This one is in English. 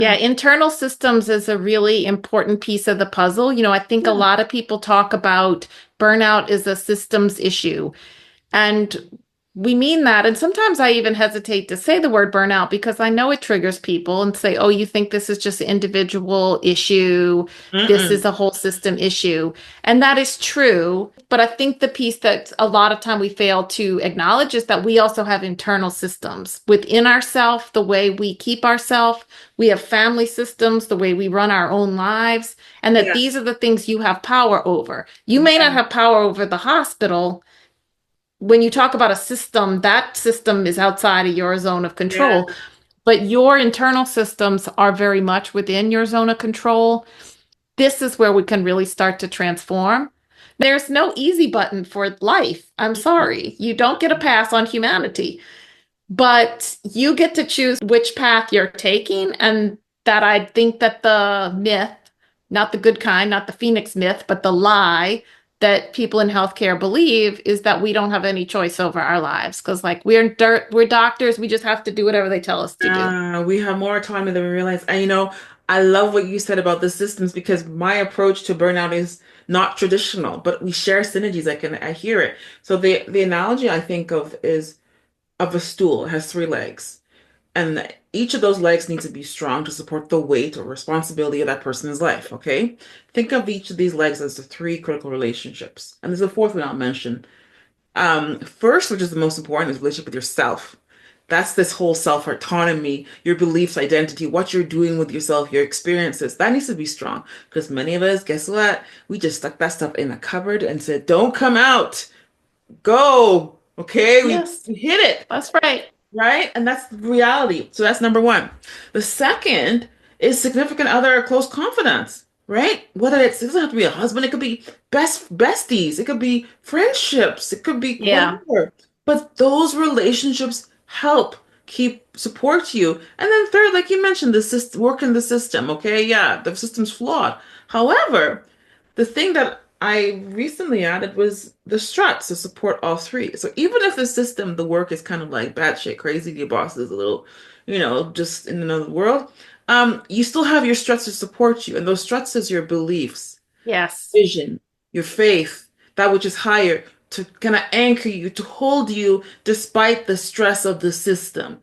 Yeah, internal systems is a really important piece of the puzzle. I think a Yeah, lot of people talk about burnout is a systems issue. And we mean that. And sometimes I even hesitate to say the word burnout because I know it triggers people and say, oh, you think this is just an individual issue. This is mm-mm. a whole system issue. And that is true. But I think the piece that a lot of time we fail to acknowledge is that we also have internal systems within ourselves, the way we keep ourselves. We have family systems, the way we run our own lives, and that these Yes. are the things you have power over. You may not Yeah. have power over the hospital. When you talk about a system, that system is outside of your zone of Yeah. control, but your internal systems are very much within your zone of control. This is where we can really start to transform. There's no easy button for life. I'm sorry. You don't get a pass on humanity, but you get to choose which path you're taking. And that I think that the myth, not the good kind, not the Phoenix myth, but the lie that people in healthcare believe is that we don't have any choice over our lives. Because like we're doctors, we just have to do whatever they tell us to do. We have more autonomy than we realize. And I love what you said about the systems because my approach to burnout is not traditional, but we share synergies. I hear it. So the analogy I think of is of a stool. It has three legs. And each of those legs needs to be strong to support the weight or responsibility of that person's life, okay? Think of each of these legs as the three critical relationships. And there's a fourth one I'll mention. First, which is the most important, is relationship with yourself. That's this whole self-autonomy, your beliefs, identity, what you're doing with yourself, your experiences. That needs to be strong. Because many of us, guess what? We just stuck that stuff in a cupboard and said, don't come out. Go. Okay, Yes, we hit it. that's right. Right? And that's the reality. So that's number one. The second is significant other or close confidence, right? Whether it doesn't have to be a husband, it could be besties, it could be friendships, it could be Yeah. whatever. But those relationships help keep support you. And then third, like you mentioned, the system work in the system, okay? Yeah, the system's flawed. However, the thing that I recently added was the struts to support all three. So even if the system, the work is kind of like batshit crazy, your boss is a little, just in another world, you still have your struts to support you. And those struts is your beliefs, Yes. vision, your faith, that which is higher, to kind of anchor you, to hold you despite the stress of the system.